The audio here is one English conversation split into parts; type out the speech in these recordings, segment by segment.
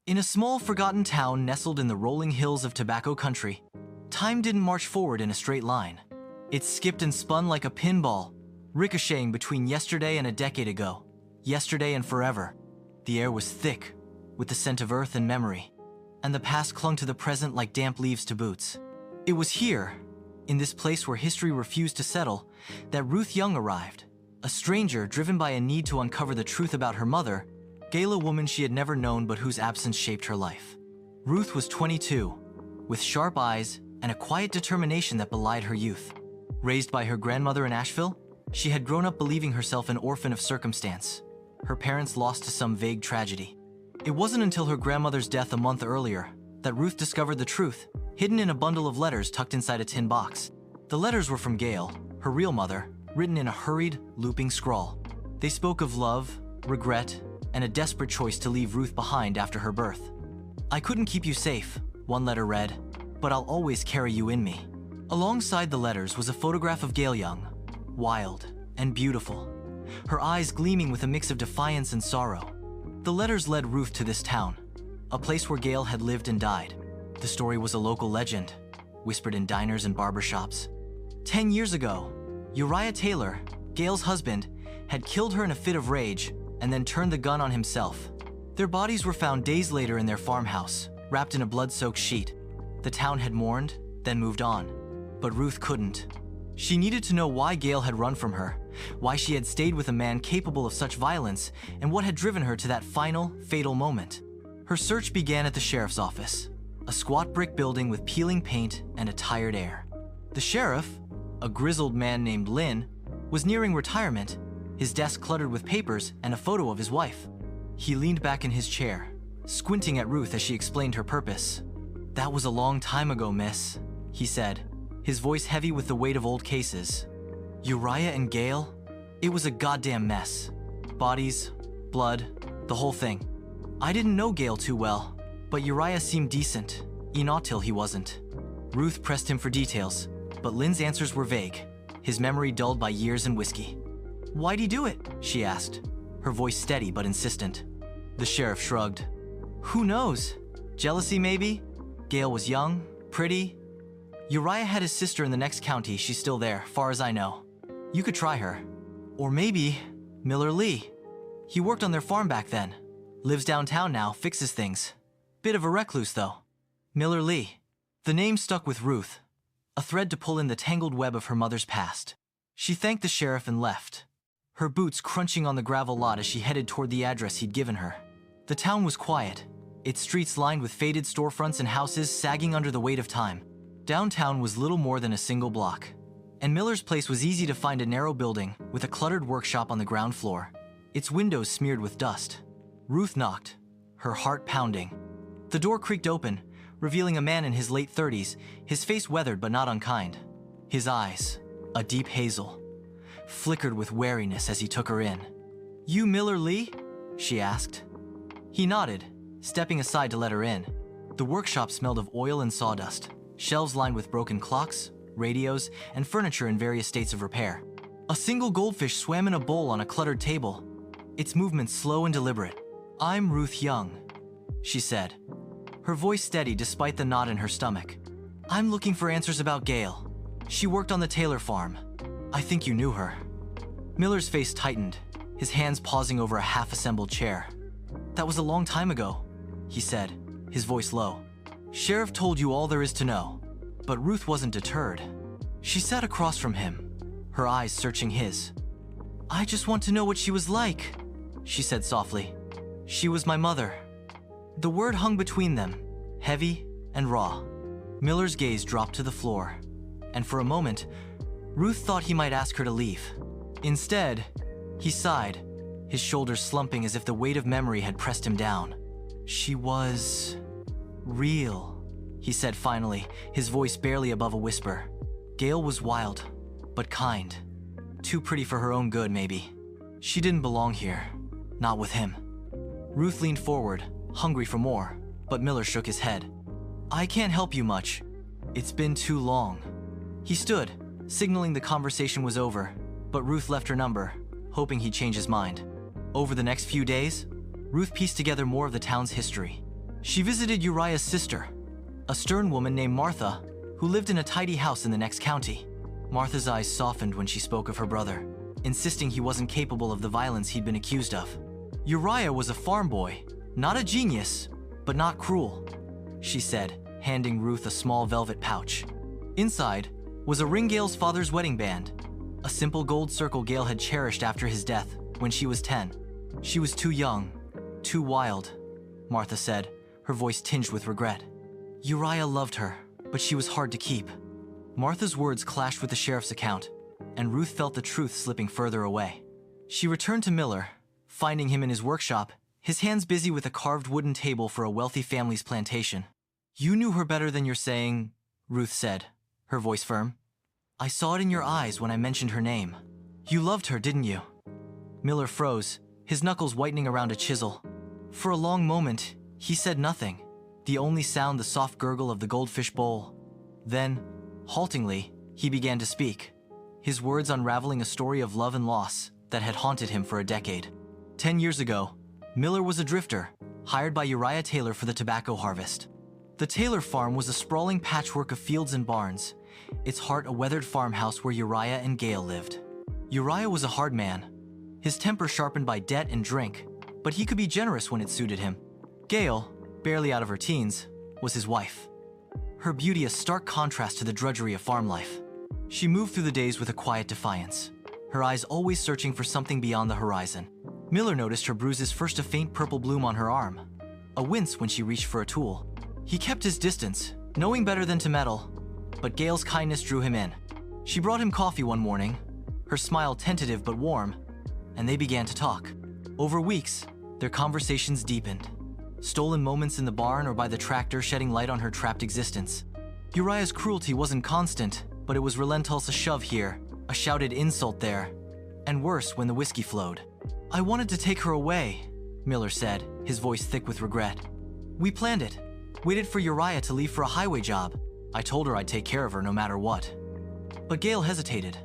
In a small, forgotten town nestled in the rolling hills of tobacco country, time didn't march forward in a straight line. It skipped and spun like a pinball, ricocheting between yesterday and a decade ago, yesterday and forever. The air was thick, with the scent of earth and memory, and the past clung to the present like damp leaves to boots. It was here, in this place where history refused to settle, that Ruth Young arrived, a stranger driven by a need to uncover the truth about her mother, Gail, a woman she had never known but whose absence shaped her life. Ruth was 22, with sharp eyes and a quiet determination that belied her youth. Raised by her grandmother in Asheville, she had grown up believing herself an orphan of circumstance, her parents lost to some vague tragedy. It wasn't until her grandmother's death a month earlier that Ruth discovered the truth, hidden in a bundle of letters tucked inside a tin box. The letters were from Gail, her real mother, written in a hurried, looping scrawl. They spoke of love, regret, and a desperate choice to leave Ruth behind after her birth. "I couldn't keep you safe," one letter read, "but I'll always carry you in me." Alongside the letters was a photograph of Gail Young, wild and beautiful, her eyes gleaming with a mix of defiance and sorrow. The letters led Ruth to this town, a place where Gail had lived and died. The story was a local legend, whispered in diners and barbershops. 10 years ago, Uriah Taylor, Gail's husband, had killed her in a fit of rage and then turned the gun on himself. Their bodies were found days later in their farmhouse, wrapped in a blood-soaked sheet. The town had mourned, then moved on. But Ruth couldn't. She needed to know why Gail had run from her, why she had stayed with a man capable of such violence, and what had driven her to that final, fatal moment. Her search began at the sheriff's office, a squat brick building with peeling paint and a tired air. The sheriff, a grizzled man named Lynn, was nearing retirement, his desk cluttered with papers and a photo of his wife. He leaned back in his chair, squinting at Ruth as she explained her purpose. "That was a long time ago, miss," he said, his voice heavy with the weight of old cases. "Uriah and Gail? It was a goddamn mess. Bodies, blood, the whole thing. I didn't know Gail too well, but Uriah seemed decent, not till he wasn't." Ruth pressed him for details, but Lynn's answers were vague, his memory dulled by years and whiskey. "Why'd he do it?" she asked, her voice steady but insistent. The sheriff shrugged. "Who knows? Jealousy, maybe? Gail was young, pretty. Uriah had his sister in the next county. She's still there, far as I know. You could try her. Or maybe Miller Lee. He worked on their farm back then. Lives downtown now, fixes things. Bit of a recluse, though. Miller Lee." The name stuck with Ruth, a thread to pull in the tangled web of her mother's past. She thanked the sheriff and left, her boots crunching on the gravel lot as she headed toward the address he'd given her. The town was quiet, its streets lined with faded storefronts and houses sagging under the weight of time. Downtown was little more than a single block, and Miller's place was easy to find, a narrow building with a cluttered workshop on the ground floor, its windows smeared with dust. Ruth knocked, her heart pounding. The door creaked open, revealing a man in his late 30s, his face weathered but not unkind. His eyes, a deep hazel, flickered with wariness as he took her in. "You Miller Lee?" she asked. He nodded, stepping aside to let her in. The workshop smelled of oil and sawdust, shelves lined with broken clocks, radios, and furniture in various states of repair. A single goldfish swam in a bowl on a cluttered table, its movements slow and deliberate. "I'm Ruth Young," she said, her voice steady despite the knot in her stomach. "I'm looking for answers about Gail. She worked on the Taylor farm. I think you knew her." Miller's face tightened, his hands pausing over a half-assembled chair. "That was a long time ago," he said, his voice low. "Sheriff told you all there is to know." But Ruth wasn't deterred. She sat across from him, her eyes searching his. "I just want to know what she was like," she said softly. "She was my mother." The word hung between them, heavy and raw. Miller's gaze dropped to the floor, and for a moment, Ruth thought he might ask her to leave. Instead, he sighed, his shoulders slumping as if the weight of memory had pressed him down. "She was real," he said finally, his voice barely above a whisper. "Gail was wild, but kind. Too pretty for her own good, maybe. She didn't belong here, not with him." Ruth leaned forward, hungry for more, but Miller shook his head. "I can't help you much. It's been too long." He stood, signaling the conversation was over, but Ruth left her number, hoping he'd change his mind. Over the next few days, Ruth pieced together more of the town's history. She visited Uriah's sister, a stern woman named Martha, who lived in a tidy house in the next county. Martha's eyes softened when she spoke of her brother, insisting he wasn't capable of the violence he'd been accused of. Uriah was a farm boy, not a genius, but not cruel, she said, handing Ruth a small velvet pouch. Inside was a ring Gail's father's wedding band, a simple gold circle Gail had cherished after his death when she was 10. She was too young, too wild, Martha said, her voice tinged with regret. Uriah loved her, but she was hard to keep. Martha's words clashed with the sheriff's account, and Ruth felt the truth slipping further away. She returned to Miller, finding him in his workshop, his hands busy with a carved wooden table for a wealthy family's plantation. "You knew her better than you're saying," Ruth said, her voice firm. "I saw it in your eyes when I mentioned her name. You loved her, didn't you?" Miller froze, his knuckles whitening around a chisel. For a long moment, he said nothing, the only sound the soft gurgle of the goldfish bowl. Then, haltingly, he began to speak, his words unraveling a story of love and loss that had haunted him for a decade. 10 years ago, Miller was a drifter, hired by Uriah Taylor for the tobacco harvest. The Taylor farm was a sprawling patchwork of fields and barns, its heart a weathered farmhouse where Uriah and Gail lived. Uriah was a hard man, his temper sharpened by debt and drink, but he could be generous when it suited him. Gail, barely out of her teens, was his wife. Her beauty a stark contrast to the drudgery of farm life. She moved through the days with a quiet defiance, her eyes always searching for something beyond the horizon. Miller noticed her bruises, first a faint purple bloom on her arm, a wince when she reached for a tool. He kept his distance, knowing better than to meddle, but Gail's kindness drew him in. She brought him coffee one morning, her smile tentative but warm, and they began to talk. Over weeks, their conversations deepened. Stolen moments in the barn or by the tractor shedding light on her trapped existence. Uriah's cruelty wasn't constant, but it was relentless, a shove here, a shouted insult there, and worse when the whiskey flowed. "I wanted to take her away," Miller said, his voice thick with regret. "We planned it, waited for Uriah to leave for a highway job. I told her I'd take care of her no matter what." But Gail hesitated.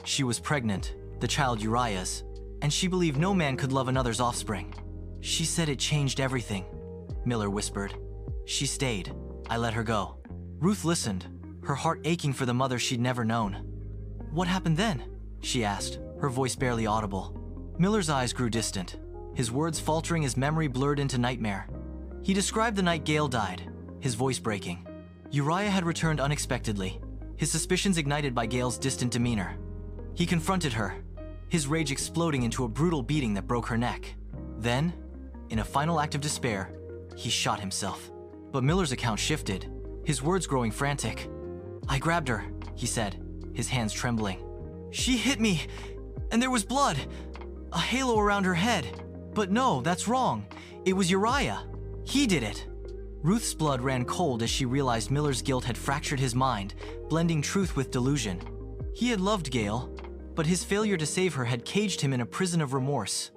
She was pregnant, the child Uriah's, and she believed no man could love another's offspring. "She said it changed everything," Miller whispered. "She stayed. I let her go." Ruth listened, her heart aching for the mother she'd never known. "What happened then?" she asked, her voice barely audible. Miller's eyes grew distant, his words faltering as memory blurred into nightmare. He described the night Gail died, his voice breaking. Uriah had returned unexpectedly, his suspicions ignited by Gail's distant demeanor. He confronted her, his rage exploding into a brutal beating that broke her neck. Then, in a final act of despair, he shot himself. But Miller's account shifted, his words growing frantic. "I grabbed her," he said, his hands trembling. "She hit me, and there was blood, a halo around her head. But no, that's wrong. It was Uriah. He did it." Ruth's blood ran cold as she realized Miller's guilt had fractured his mind, blending truth with delusion. He had loved Gail, but his failure to save her had caged him in a prison of remorse,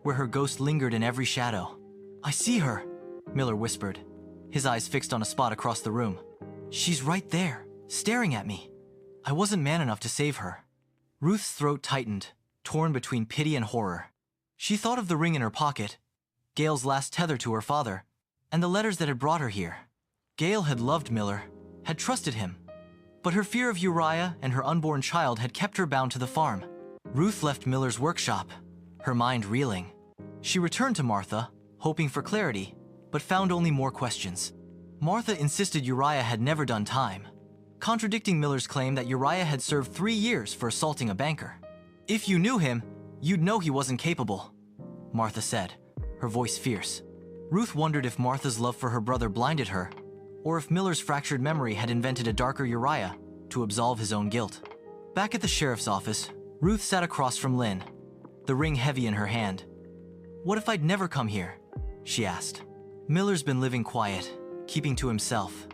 where her ghost lingered in every shadow. "I see her," Miller whispered, his eyes fixed on a spot across the room. "She's right there, staring at me. I wasn't man enough to save her." Ruth's throat tightened, torn between pity and horror. She thought of the ring in her pocket, Gail's last tether to her father, and the letters that had brought her here. Gail had loved Miller, had trusted him, but her fear of Uriah and her unborn child had kept her bound to the farm. Ruth left Miller's workshop, her mind reeling. She returned to Martha, hoping for clarity, but found only more questions. Martha insisted Uriah had never done time, contradicting Miller's claim that Uriah had served 3 years for assaulting a banker. "If you knew him, you'd know he wasn't capable," Martha said, her voice fierce. Ruth wondered if Martha's love for her brother blinded her, or if Miller's fractured memory had invented a darker Uriah to absolve his own guilt. Back at the sheriff's office, Ruth sat across from Lynn, the ring heavy in her hand. "What if I'd never come here?" she asked. "Miller's been living quiet, keeping to himself.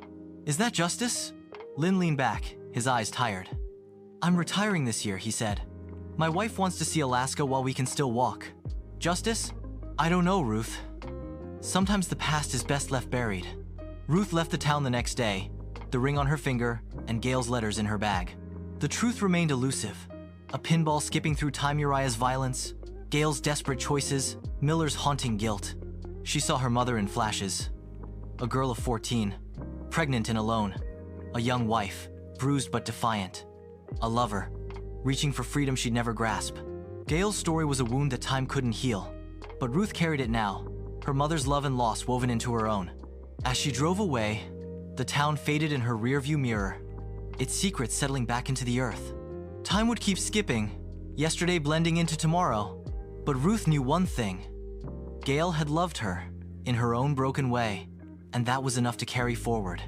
Is that justice?" Lynn leaned back, his eyes tired. "I'm retiring this year," he said. "My wife wants to see Alaska while we can still walk. Justice? I don't know, Ruth. Sometimes the past is best left buried." Ruth left the town the next day, the ring on her finger and Gail's letters in her bag. The truth remained elusive. A pinball skipping through time, Uriah's violence, Gail's desperate choices, Miller's haunting guilt. She saw her mother in flashes, a girl of 14, pregnant and alone, a young wife, bruised but defiant, a lover, reaching for freedom she'd never grasp. Gail's story was a wound that time couldn't heal, but Ruth carried it now, her mother's love and loss woven into her own. As she drove away, the town faded in her rearview mirror, its secrets settling back into the earth. Time would keep skipping, yesterday blending into tomorrow, but Ruth knew one thing. Gail had loved her, in her own broken way, and that was enough to carry forward.